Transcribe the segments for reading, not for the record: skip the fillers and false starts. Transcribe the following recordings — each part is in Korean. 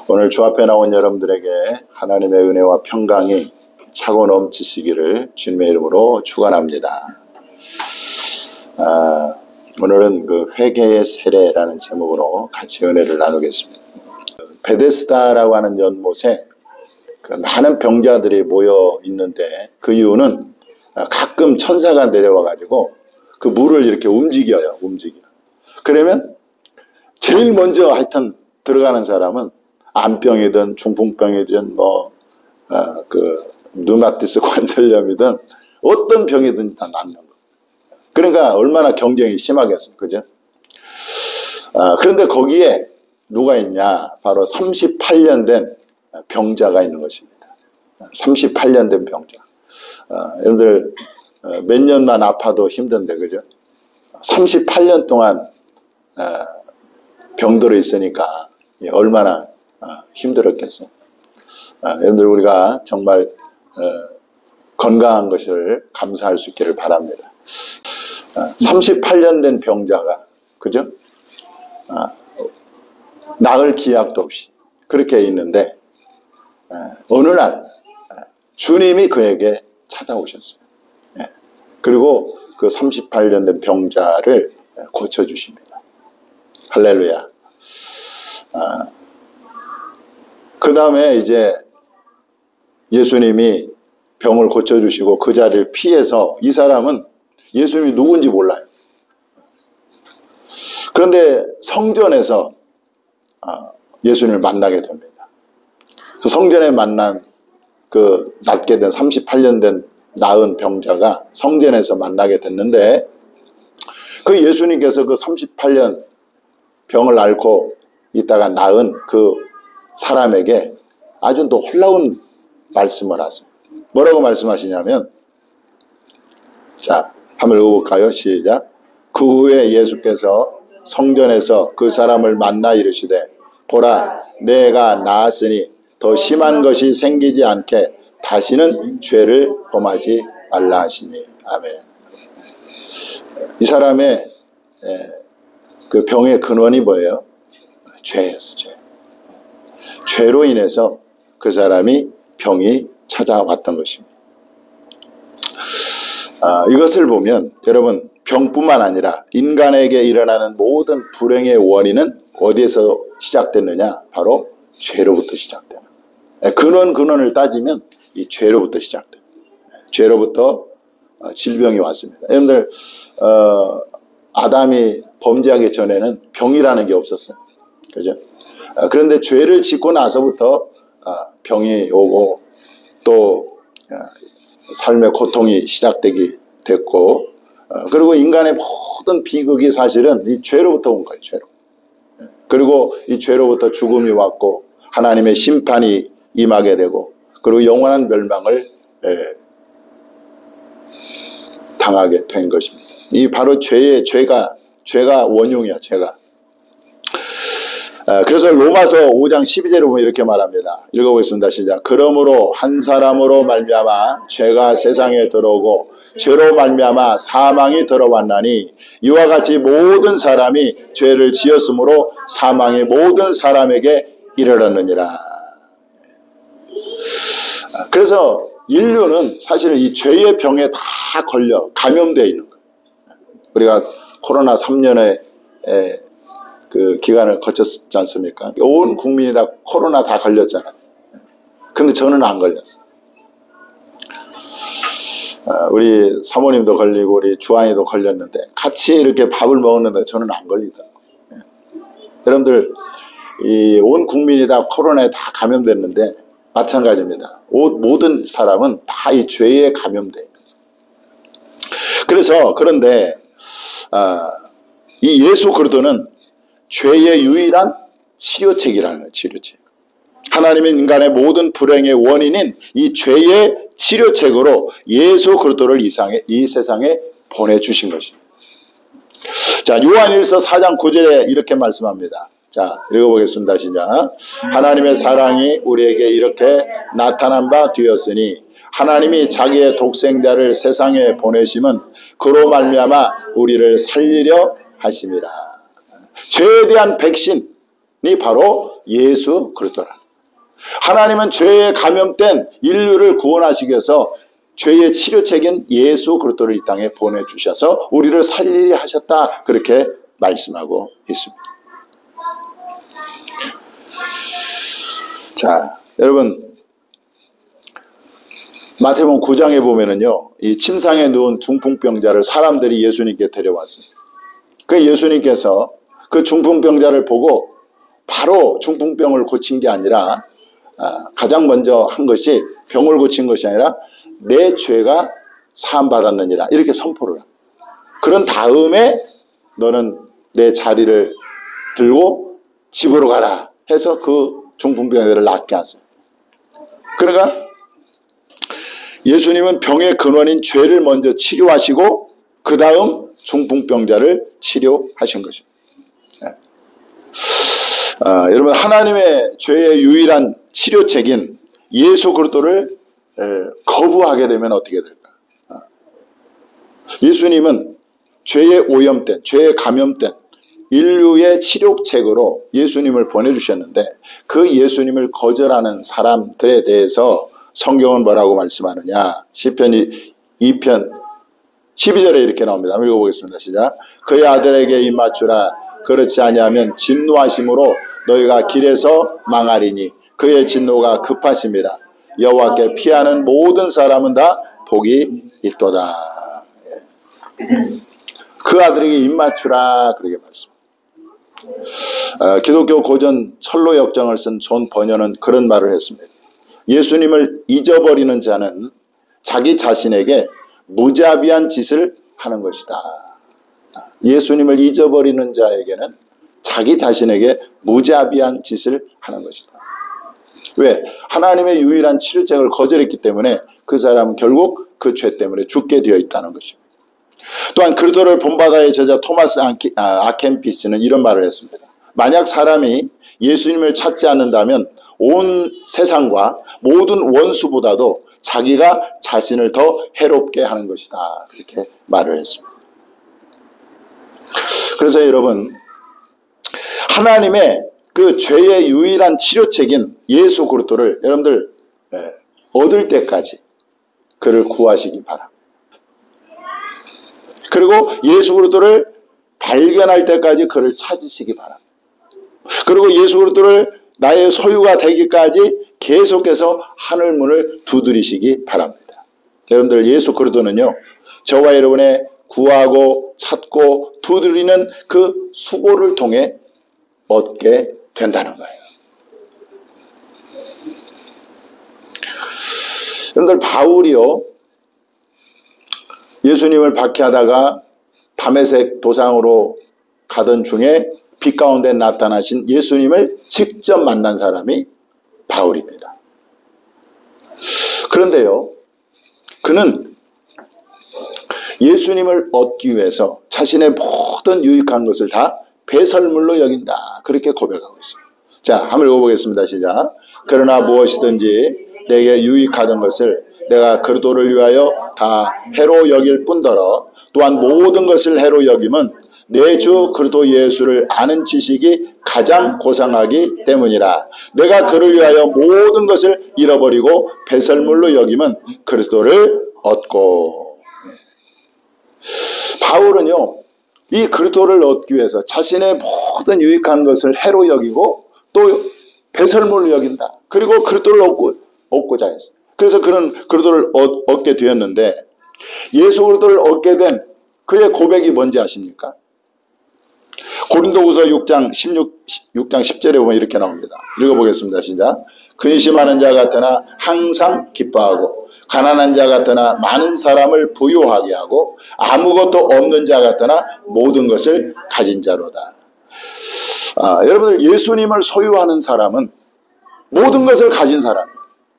오늘 주 앞에 나온 여러분들에게 하나님의 은혜와 평강이 차고 넘치시기를 주님의 이름으로 축원합니다. 오늘은 그 회개의 세례라는 제목으로 같이 은혜를 나누겠습니다. 베데스다라고 하는 연못에 그 많은 병자들이 모여 있는데 그 이유는 가끔 천사가 내려와 가지고 그 물을 이렇게 움직여. 그러면 제일 먼저 하여튼 들어가는 사람은 암병이든 중풍병이든 그 류마티스 관절염이든 어떤 병이든 다 낫는 거예요. 그러니까 얼마나 경쟁이 심하겠어요, 그죠? 그런데 거기에 누가 있냐? 바로 38년 된 병자가 있는 것입니다. 38년 된 병자. 여러분들 몇 년만 아파도 힘든데, 그죠? 38년 동안 병들어 있으니까 얼마나 힘들었겠어요. 여러분들 우리가 정말 건강한 것을 감사할 수 있기를 바랍니다. 38년 된 병자가, 그죠? 나을 기약도 없이 그렇게 있는데 어느 날 주님이 그에게 찾아오셨어요. 그리고 그 38년 된 병자를 고쳐주십니다. 할렐루야. 그 다음에 이제 예수님이 병을 고쳐주시고 그 자리를 피해서 이 사람은 예수님이 누군지 몰라요. 그런데 성전에서 예수님을 만나게 됩니다. 그 성전에 만난 그 낫게 된 38년 된 나은 병자가 성전에서 만나게 됐는데 그 예수님께서 그 38년 병을 앓고 있다가 나은 그 사람에게 아주 놀라운 말씀을 하세요. 뭐라고 말씀하시냐면, 자, 한번 읽어볼까요? 시작. 그 후에 예수께서 성전에서 그 사람을 만나 이르시되, 보라, 내가 나았으니 더 심한 것이 생기지 않게 다시는 죄를 범하지 말라 하시니. 아멘. 이 사람의 그 병의 근원이 뭐예요? 죄였어, 죄. 죄로 인해서 그 사람이 병이 찾아왔던 것입니다. 이것을 보면 여러분, 병뿐만 아니라 인간에게 일어나는 모든 불행의 원인은 어디에서 시작됐느냐? 바로 죄로부터 시작되는 거예요. 근원을 따지면 이 죄로부터 시작돼요. 죄로부터 질병이 왔습니다. 여러분들 아담이 범죄하기 전에는 병이라는 게 없었어요. 그죠? 그런데 죄를 짓고 나서부터 병이 오고 또 삶의 고통이 시작되게 됐고, 그리고 인간의 모든 비극이 사실은 이 죄로부터 온 거예요. 죄로. 그리고 이 죄로부터 죽음이 왔고 하나님의 심판이 임하게 되고 그리고 영원한 멸망을 당하게 된 것입니다. 이 바로 죄가 원흉이야. 죄가. 그래서 로마서 5장 12절에 보면 이렇게 말합니다. 읽어보겠습니다. 시작. 그러므로 한 사람으로 말미암아 죄가 세상에 들어오고 죄로 말미암아 사망이 들어왔나니 이와 같이 모든 사람이 죄를 지었으므로 사망이 모든 사람에게 이르렀느니라. 그래서 인류는 사실 이 죄의 병에 다 걸려 감염되어 있는 거예요. 우리가 코로나 3년의 그 기간을 거쳤지 않습니까? 온 국민이 다 코로나 다 걸렸잖아요. 근데 저는 안 걸렸어요. 우리 사모님도 걸리고 우리 주한이도 걸렸는데 같이 이렇게 밥을 먹었는데 저는 안 걸리더라고요. 여러분들 이 온 국민이 다 코로나에 다 감염됐는데 마찬가지입니다. 모든 사람은 다 이 죄에 감염돼요. 그런데 이 예수 그리스도는 죄의 유일한 치료책이라는 거예요. 치료책. 하나님은 인간의 모든 불행의 원인인 이 죄의 치료책으로 예수 그리스도를 이 세상에 보내주신 것입니다. 자, 요한일서 4장 9절에 이렇게 말씀합니다. 자, 읽어보겠습니다. 시작. 하나님의 사랑이 우리에게 이렇게 나타난 바 되었으니 하나님이 자기의 독생자를 세상에 보내심은 그로 말미암아 우리를 살리려 하심이라. 죄에 대한 백신은 바로 예수 그리스도라. 하나님은 죄에 감염된 인류를 구원하시기 위해서 죄의 치료책인 예수 그리스도를 이 땅에 보내주셔서 우리를 살리게 하셨다, 그렇게 말씀하고 있습니다. 자, 여러분, 마태복음 9장에 보면은요, 이 침상에 누운 중풍병자를 사람들이 예수님께 데려왔습니다. 그 예수님께서 그 중풍병자를 보고 바로 중풍병을 고친 게 아니라, 가장 먼저 한 것이, 병을 고친 것이 아니라 내 죄가 사함받았느니라, 이렇게 선포를 합니다. 그런 다음에 너는 내 자리를 들고 집으로 가라 해서 그 중풍병자를 낫게 하세요. 그러니까 예수님은 병의 근원인 죄를 먼저 치료하시고 그 다음 중풍병자를 치료하신 것입니다. 여러분, 하나님의 죄의 유일한 치료책인 예수 그리스도를 거부하게 되면 어떻게 될까? 예수님은 죄에 오염된, 죄에 감염된 인류의 치료책으로 예수님을 보내주셨는데, 그 예수님을 거절하는 사람들에 대해서 성경은 뭐라고 말씀하느냐? 시편 2편 12절에 이렇게 나옵니다. 한번 읽어보겠습니다. 시작. 그의 아들에게 입 맞추라. 그렇지 아니하면 진노하심으로 너희가 길에서 망하리니 그의 진노가 급하심이라. 여호와께 피하는 모든 사람은 다 복이 있도다. 그 아들에게 입 맞추라, 그렇게 말씀합니다. 기독교 고전 철로 역정을 쓴 존 번연은 그런 말을 했습니다. 예수님을 잊어버리는 자는 자기 자신에게 무자비한 짓을 하는 것이다. 예수님을 잊어버리는 자에게는 자기 자신에게 무자비한 짓을 하는 것이다. 왜? 하나님의 유일한 치료책을 거절했기 때문에 그 사람은 결국 그 죄 때문에 죽게 되어 있다는 것입니다. 또한 그리스도를 본받아의 제자 토마스 아켄피스는 이런 말을 했습니다. 만약 사람이 예수님을 찾지 않는다면 온 세상과 모든 원수보다도 자기가 자신을 더 해롭게 하는 것이다, 그렇게 말을 했습니다. 그래서 여러분, 하나님의 그 죄의 유일한 치료책인 예수 그리스도를 여러분들 얻을 때까지 그를 구하시기 바랍니다. 그리고 예수 그리스도를 발견할 때까지 그를 찾으시기 바랍니다. 그리고 예수 그리스도를 나의 소유가 되기까지 계속해서 하늘문을 두드리시기 바랍니다. 여러분들, 예수 그리스도는요, 저와 여러분의 구하고 찾고 두드리는 그 수고를 통해 얻게 된다는 거예요. 여러분들, 바울이요, 예수님을 박해하다가 다메섹 도상으로 가던 중에 빛 가운데 나타나신 예수님을 직접 만난 사람이 바울입니다. 그런데요, 그는 예수님을 얻기 위해서 자신의 모든 유익한 것을 다 배설물로 여긴다, 그렇게 고백하고 있습니다. 자, 한번 읽어보겠습니다. 시작. 그러나 무엇이든지 내게 유익하던 것을 내가 그리스도를 위하여 다 해로 여길 뿐더러 또한 모든 것을 해로 여김은 내 주 그리스도 예수를 아는 지식이 가장 고상하기 때문이라. 내가 그를 위하여 모든 것을 잃어버리고 배설물로 여김은 그리스도를 얻고. 바울은요, 이 그리스도를 얻기 위해서 자신의 모든 유익한 것을 해로 여기고 또 배설물로 여긴다. 그리고 그리스도를 얻고자 했어요. 그래서 그는 그리스도를 얻게 되었는데, 예수 그리스도를 얻게 된 그의 고백이 뭔지 아십니까? 고린도후서 6장 10절에 보면 이렇게 나옵니다. 읽어보겠습니다. 시작. 근심하는 자 같으나 항상 기뻐하고 가난한 자 같으나 많은 사람을 부유하게 하고 아무것도 없는 자 같으나 모든 것을 가진 자로다. 여러분들, 예수님을 소유하는 사람은 모든 것을 가진 사람이에요.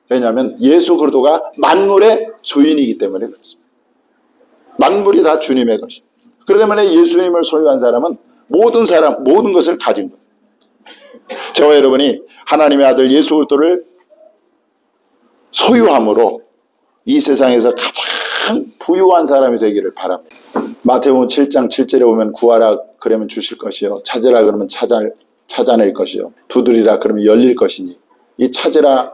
왜냐하면 예수 그리스도가 만물의 주인이기 때문에 그렇습니다. 만물이 다 주님의 것입니다. 그렇기 때문에 예수님을 소유한 사람은 모든 것을 가진 거예요. 저와 여러분이 하나님의 아들 예수 그리스도를 소유함으로 이 세상에서 가장 부유한 사람이 되기를 바랍니다. 마태복음 7장 7절에 보면 구하라 그러면 주실 것이요 찾으라 그러면 찾을 찾아낼 것이요 두드리라 그러면 열릴 것이니 이 찾으라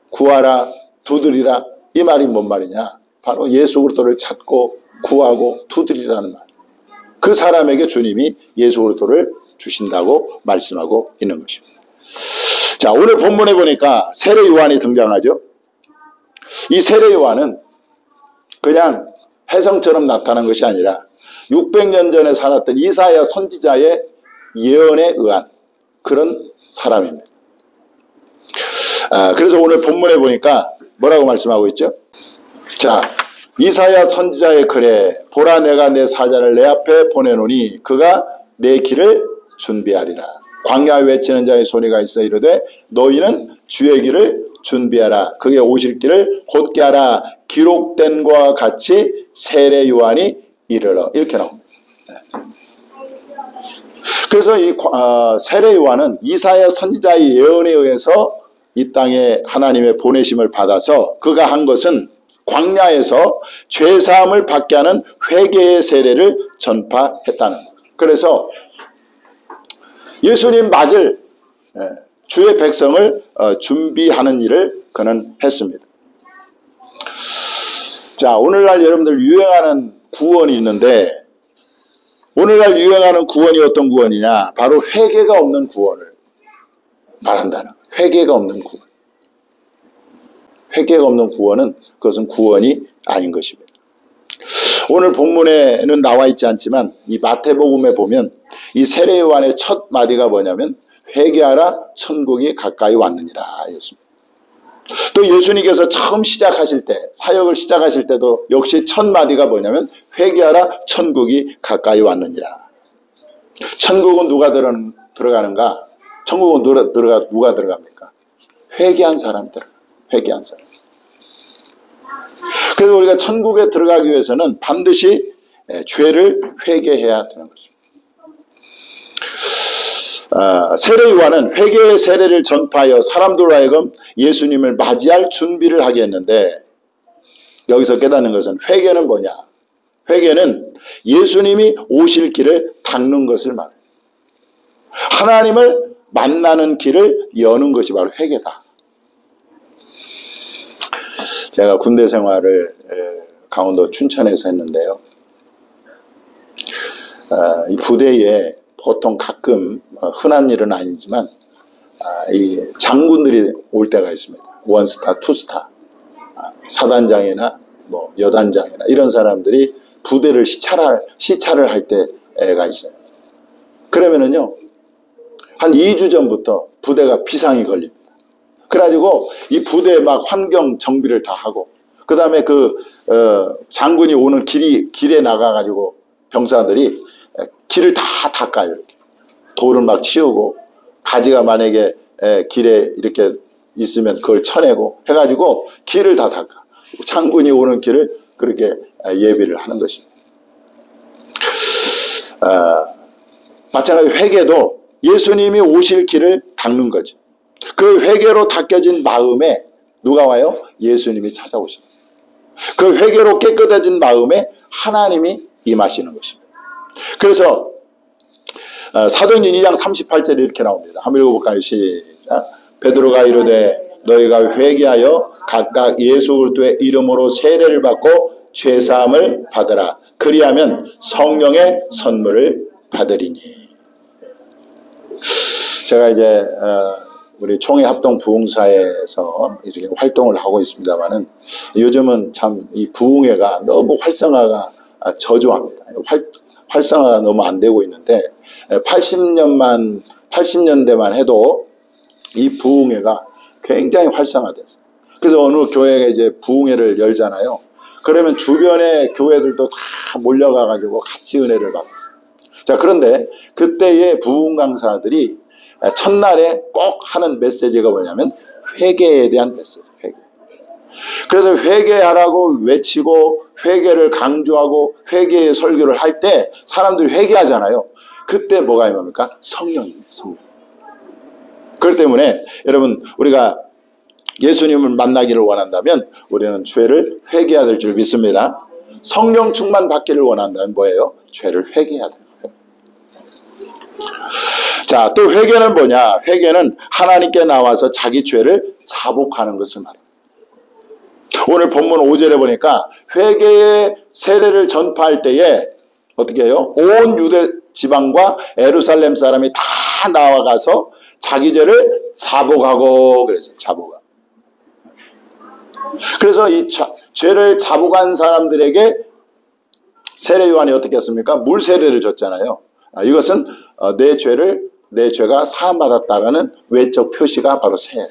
구하라 두드리라 이 말이 뭔 말이냐? 바로 예수 그리스도를 찾고 구하고 두드리라는 말. 그 사람에게 주님이 예수 그리스도를 주신다고 말씀하고 있는 것입니다. 자, 오늘 본문에 보니까 세례 요한이 등장하죠. 이 세례 요한은 그냥 혜성처럼 나타난 것이 아니라 600년 전에 살았던 이사야 선지자의 예언에 의한 그런 사람입니다. 그래서 오늘 본문에 보니까 뭐라고 말씀하고 있죠? 자, 이사야 선지자의 글에 보라 내가 내 사자를 내 앞에 보내노니 그가 내 길을 준비하리라. 광야에 외치는 자의 소리가 있어 이르되 너희는 주의 길을 준비하라. 그게 오실 길을 곧게 하라. 기록된 것과 같이 세례 요한이 이르러 이렇게 나옵니다. 그래서 이 세례 요한은 이사야 선지자의 예언에 의해서 이 땅에 하나님의 보내심을 받아서 그가 한 것은 광야에서 죄사함을 받게 하는 회개의 세례를 전파했다는 거예요. 그래서 예수님 맞을 주의 백성을 준비하는 일을 그는 했습니다. 자, 오늘날 여러분들 유행하는 구원이 있는데 오늘날 유행하는 구원이 어떤 구원이냐? 바로 회개가 없는 구원을 말한다는 거예요. 회개가 없는 구원. 회개가 없는 구원은 그것은 구원이 아닌 것입니다. 오늘 본문에는 나와 있지 않지만 이 마태복음에 보면 이 세례 요한의 첫 마디가 뭐냐면 회개하라 천국이 가까이 왔느니라 였습니다. 또 예수님께서 처음 시작하실 때 사역을 시작하실 때도 역시 첫 마디가 뭐냐면 회개하라 천국이 가까이 왔느니라. 천국은 누가 들어가는가? 천국은 누가 들어갑니까? 회개한 사람들. 회개한 사람. 그래서 우리가 천국에 들어가기 위해서는 반드시 죄를 회개해야 되는 것입니다. 세례 요한은 회개의 세례를 전파하여 사람들로 하여금 예수님을 맞이할 준비를 하게 했는데 여기서 깨닫는 것은 회개는 뭐냐? 회개는 예수님이 오실 길을 닦는 것을 말해요. 하나님을 만나는 길을 여는 것이 바로 회개다. 제가 군대 생활을 강원도 춘천에서 했는데요. 이 부대에 보통 가끔 흔한 일은 아니지만 이 장군들이 올 때가 있습니다. 원스타, 투스타, 사단장이나 뭐 여단장이나 이런 사람들이 부대를 시찰을 할 때가 있어요. 그러면은요 한 2주 전부터 부대가 비상이 걸립니다. 그래가지고 이 부대에 막 환경 정비를 다 하고 그 다음에 장군이 오는 길에 나가가지고 병사들이 길을 다 닦아요. 이렇게. 돌을 막 치우고 가지가 만약에 길에 이렇게 있으면 그걸 쳐내고 해가지고 길을 다 닦아. 장군이 오는 길을 그렇게 예비를 하는 것입니다. 마찬가지로 회개도 예수님이 오실 길을 닦는 거죠. 그 회개로 닦여진 마음에 누가 와요? 예수님이 찾아오십니다. 그 회개로 깨끗해진 마음에 하나님이 임하시는 것입니다. 그래서 사도행전 2장 38절에 이렇게 나옵니다. 한번 읽어볼까요? 시작. 베드로가 이르되 너희가 회개하여 각각 예수 그리스도의 이름으로 세례를 받고 죄사함을 받으라. 그리하면 성령의 선물을 받으리니. 제가 이제 우리 총회합동 부흥사에서 이렇게 활동을 하고 있습니다만은 요즘은 참 이 부흥회가 너무 활성화가 저조합니다. 활성화가 너무 안 되고 있는데 80년대만 해도 이 부흥회가 굉장히 활성화됐어요. 그래서 어느 교회가 이제 부흥회를 열잖아요. 그러면 주변의 교회들도 다 몰려가 가지고 같이 은혜를 받았어요. 자, 그런데 그때의 부흥 강사들이 첫날에 꼭 하는 메시지가 뭐냐면 회개에 대한 메시지. 회개. 그래서 회개하라고 외치고 회개를 강조하고 회개의 설교를 할 때 사람들이 회개하잖아요. 그때 뭐가 임합니까? 성령입니다. 성령. 그렇기 때문에 여러분 우리가 예수님을 만나기를 원한다면 우리는 죄를 회개해야 될 줄 믿습니다. 성령 충만 받기를 원한다면 뭐예요? 죄를 회개해야 돼요. 자, 자, 또 회개는 뭐냐? 회개는 하나님께 나와서 자기 죄를 자복하는 것을 말합니다. 오늘 본문 5절에 보니까 회개의 세례를 전파할 때에 어떻게 해요? 온 유대 지방과 예루살렘 사람이 다 나와가서 자기 죄를 자복하고 그랬어요. 자복하고. 그래서 이 죄를 자복한 사람들에게 세례 요한이 어떻게 했습니까? 물 세례를 줬잖아요. 이것은 내 죄가 사함받았다라는 외적 표시가 바로 세례.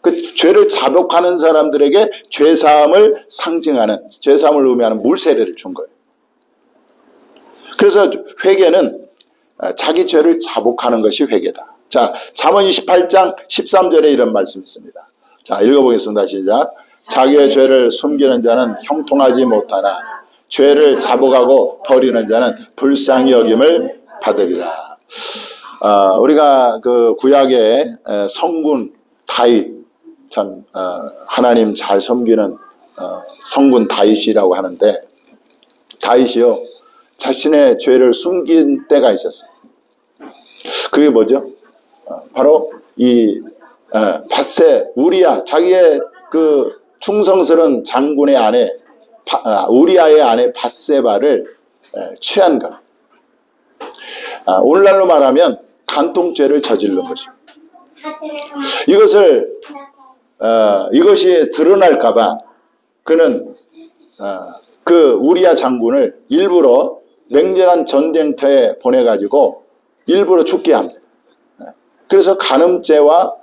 그 죄를 자복하는 사람들에게 죄사함을 상징하는, 죄사함을 의미하는 물 세례를 준 거예요. 그래서 회개는 자기 죄를 자복하는 것이 회개다. 자, 잠언 28장 13절에 이런 말씀이 있습니다. 자, 읽어보겠습니다. 시작. 자기의 죄를 숨기는 자는 형통하지 못하나 죄를 자복하고 버리는 자는 불쌍히 여김을 받으리라. 우리가 그 구약의 성군 다윗, 참 하나님 잘 섬기는 성군 다윗이라고 하는데, 다윗이요 자신의 죄를 숨긴 때가 있었어요. 그게 뭐죠? 바로 이 밧세 우리야, 자기의 그 충성스러운 장군의 아내 우리아의 아내 밧세바를 취한 것. 오늘날로 말하면 간통죄를 저지른 것입니다. 이것이 드러날까봐 그는 그 우리아 장군을 일부러 맹렬한 전쟁터에 보내가지고 일부러 죽게 합니다. 그래서 간음죄와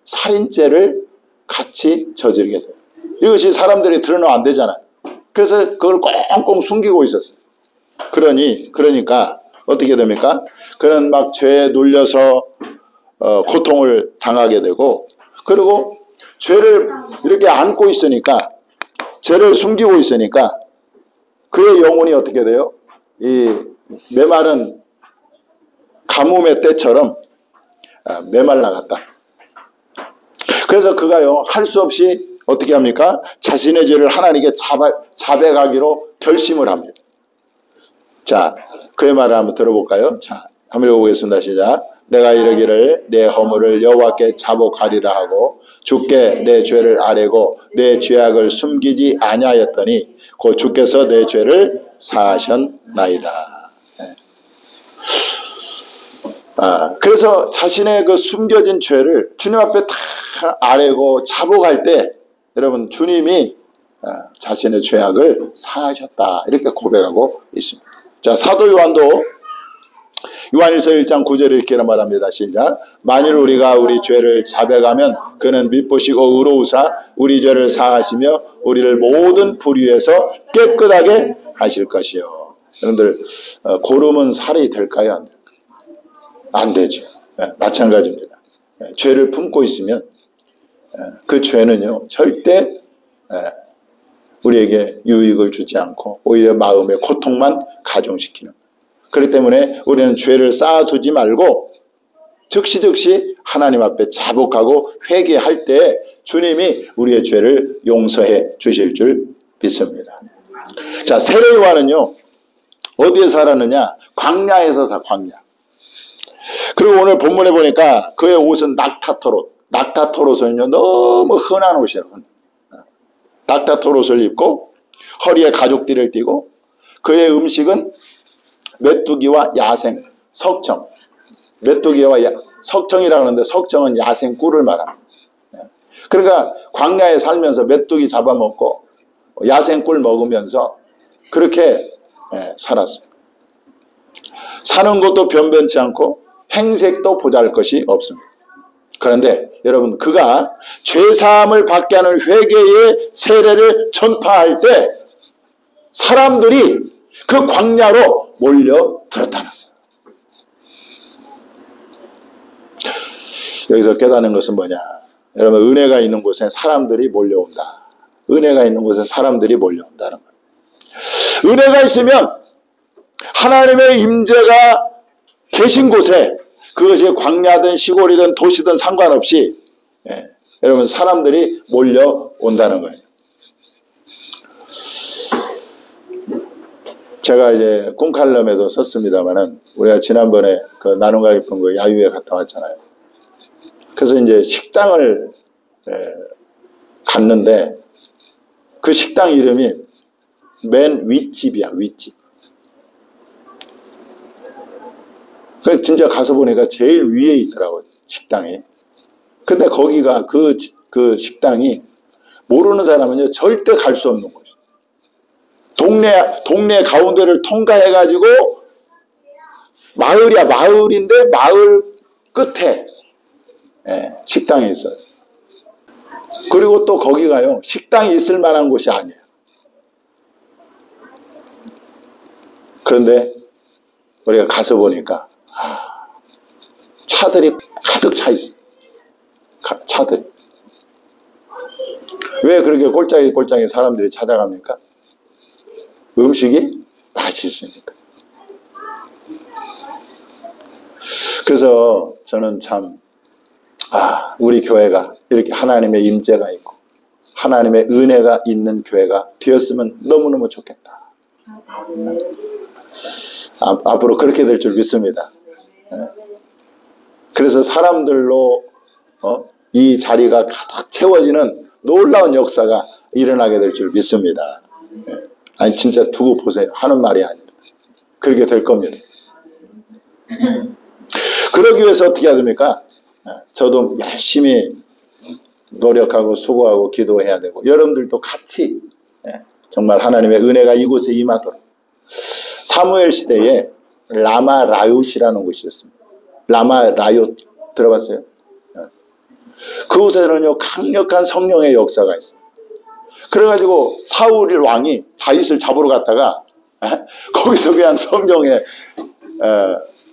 살인죄를 같이 저지르게 돼요. 이것이 사람들이 드러나면 안 되잖아요. 그래서 그걸 꽁꽁 숨기고 있었어요. 그러니까 어떻게 됩니까? 그는 막 죄에 눌려서 고통을 당하게 되고, 그리고 죄를 이렇게 안고 있으니까, 죄를 숨기고 있으니까 그의 영혼이 어떻게 돼요? 이 메마른 가뭄의 때처럼 메말라갔다. 그래서 그가요 할 수 없이 어떻게 합니까? 자신의 죄를 하나님께 자백하기로 결심을 합니다. 자, 그의 말을 한번 들어볼까요? 자, 한번 읽어보겠습니다. 시작. 내가 이르기를 내 허물을 여호와께 자복하리라 하고 주께 내 죄를 아뢰고 내 죄악을 숨기지 아니하였더니 곧 주께서 내 죄를 사하셨나이다. 네. 그래서 자신의 그 숨겨진 죄를 주님 앞에 다 아뢰고 자복할 때 여러분 주님이 자신의 죄악을 사하셨다 이렇게 고백하고 있습니다. 자, 사도 요한도 요한일서 1장 9절에 이렇게 말합니다. 시작. 만일 우리가 우리 죄를 자백하면 그는 미쁘시고 의로우사 우리 죄를 사하시며 우리를 모든 불의에서 깨끗하게 하실 것이요. 여러분들 고름은 살이 될까요? 안 될까요? 안 되죠. 마찬가지입니다. 죄를 품고 있으면 그 죄는요 절대 우리에게 유익을 주지 않고 오히려 마음의 고통만 가중시키는. 그렇기 때문에 우리는 죄를 쌓아두지 말고 즉시 하나님 앞에 자복하고 회개할 때 주님이 우리의 죄를 용서해 주실 줄 믿습니다. 자, 세례 요한은요 어디에 살았느냐? 광야에서 광야. 그리고 오늘 본문에 보니까 그의 옷은 낙타토롯은요 너무 흔한 옷이에요. 낙타토롯을 입고 허리에 가죽띠를 띠고 그의 음식은 메뚜기와 야생, 석청. 메뚜기와 석청이라고 하는데 석청은 야생 꿀을 말합니다. 그러니까 광야에 살면서 메뚜기 잡아먹고 야생 꿀 먹으면서 그렇게 살았습니다. 사는 것도 변변치 않고 행색도 보잘것이 없습니다. 그런데 여러분 그가 죄사함을 받게 하는 회개의 세례를 전파할 때 사람들이 그 광야로 몰려들었다는 거예요. 여기서 깨닫는 것은 뭐냐? 여러분 은혜가 있는 곳에 사람들이 몰려온다. 은혜가 있는 곳에 사람들이 몰려온다는 거예요. 은혜가 있으면 하나님의 임재가 계신 곳에 그것이 광야든 시골이든 도시든 상관없이 여러분 사람들이 몰려온다는 거예요. 제가 이제 꿈칼럼에도 썼습니다만은 우리가 지난번에 그 나눔과 깊은 그 야유회 갔다 왔잖아요. 그래서 이제 식당을 갔는데 그 식당 이름이 맨 윗집이야, 윗집. 그 진짜 가서 보니까 제일 위에 있더라고요, 식당이. 근데 거기가 그 식당이 모르는 사람은요 절대 갈 수 없는 곳이에요. 동네 가운데를 통과해가지고 마을이야, 마을인데 마을 끝에 식당이 있어요. 그리고 또 거기가요 식당이 있을 만한 곳이 아니에요. 그런데 우리가 가서 보니까 차들이 가득 차 있어요. 차들이. 왜 그렇게 꼴짝이 사람들이 찾아갑니까? 음식이 맛있으니까. 그래서 저는 참 우리 교회가 이렇게 하나님의 임재가 있고 하나님의 은혜가 있는 교회가 되었으면 너무너무 좋겠다. 앞으로 그렇게 될 줄 믿습니다. 그래서 사람들로 이 자리가 가득 채워지는 놀라운 역사가 일어나게 될 줄 믿습니다. 아니 진짜 두고 보세요. 하는 말이 아니라 그렇게 될 겁니다. 그러기 위해서 어떻게 해야 됩니까? 저도 열심히 노력하고 수고하고 기도해야 되고 여러분들도 같이 정말 하나님의 은혜가 이곳에 임하도록. 사무엘 시대에 라마 라얏이라는 곳이 있습니다. 라마 라얏 들어봤어요? 그곳에는요 강력한 성령의 역사가 있어요. 그래가지고 사울 왕이 다윗을 잡으러 갔다가 거기서 그냥 성령의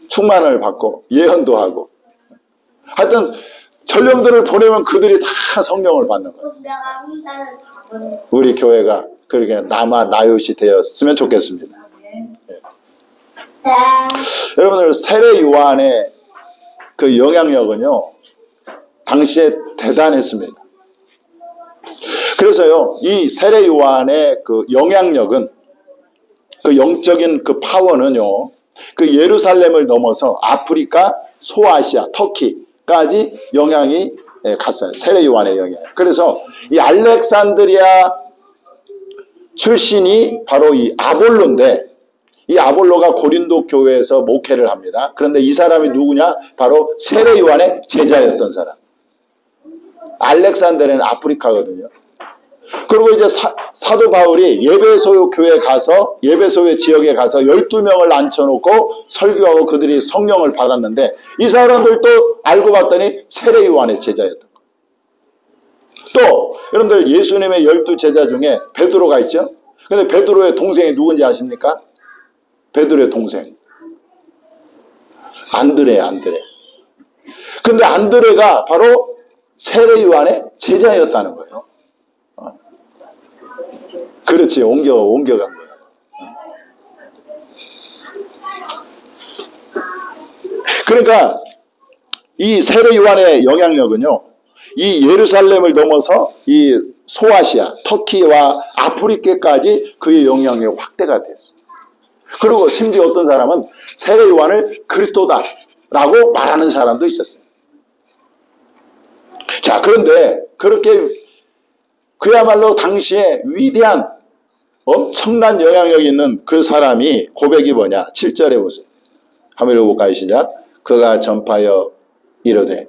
충만을 받고 예언도 하고 하여튼 전령들을 보내면 그들이 다 성령을 받는 거예요. 우리 교회가 그렇게 라마 라얏이 되었으면 좋겠습니다. 여러분들 세례 요한의 그 영향력은요 당시에 대단했습니다. 그래서요 이 세례 요한의 그 영향력은 그 영적인 그 파워는요 그 예루살렘을 넘어서 아프리카, 소아시아, 터키까지 영향이 갔어요. 세례 요한의 영향. 그래서 이 알렉산드리아 출신이 바로 이 아볼로인데 이 아볼로가 고린도 교회에서 목회를 합니다. 그런데 이 사람이 누구냐? 바로 세례 요한의 제자였던 사람. 알렉산드리아는 아프리카거든요. 그리고 이제 사도 바울이 예배소 교회에 가서 예배소의 지역에 가서 12명을 앉혀놓고 설교하고 그들이 성령을 받았는데 이 사람들도 알고 봤더니 세례 요한의 제자였던 거예요. 또 여러분들 예수님의 12제자 중에 베드로가 있죠. 근데 베드로의 동생이 누군지 아십니까? 베드로의 동생 안드레. 근데 안드레가 바로 세례 요한의 제자였다는 거예요. 그렇지, 옮겨간 거예요. 그러니까 이 세례 요한의 영향력은요 이 예루살렘을 넘어서 이 소아시아, 터키와 아프리카까지 그의 영향력이 확대가 됐어요. 그리고 심지어 어떤 사람은 세례 요한을 그리스도다라고 말하는 사람도 있었어요. 자, 그런데 그렇게 그야말로 당시에 위대한 엄청난 영향력이 있는 그 사람이 고백이 뭐냐? 7절에 보세요. 한번 읽어볼까요? 시작. 그가 전파하여 이르되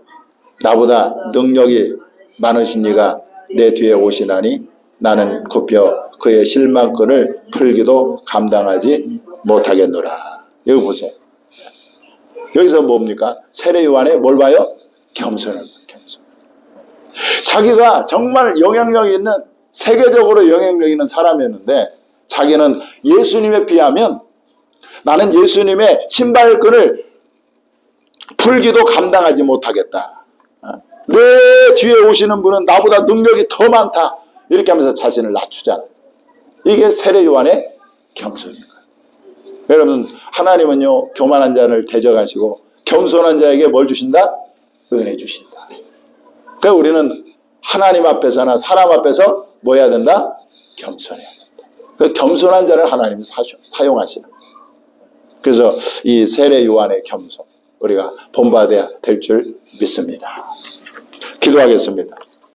나보다 능력이 많으신 이가 내 뒤에 오시나니 나는 굽혀 그의 실망끈을 풀기도 감당하지 못하겠노라. 여기 보세요. 여기서 뭡니까? 세례 요한의 뭘 봐요? 겸손을 봐요. 겸손. 자기가 정말 영향력 있는 세계적으로 영향력 있는 사람이었는데 자기는 예수님에 비하면 나는 예수님의 신발끈을 풀기도 감당하지 못하겠다. 내 뒤에 오시는 분은 나보다 능력이 더 많다. 이렇게 하면서 자신을 낮추잖아요. 이게 세례 요한의 겸손인 거예요. 여러분 하나님은요 교만한 자를 대적하시고 겸손한 자에게 뭘 주신다? 은혜 주신다. 그러니까 우리는 하나님 앞에서나 사람 앞에서 뭐 해야 된다? 겸손해야 된다. 그 겸손한 자를 하나님이 사용하시는 거예요. 그래서 이 세례 요한의 겸손 우리가 본받아야 될 줄 믿습니다. 기도하겠습니다.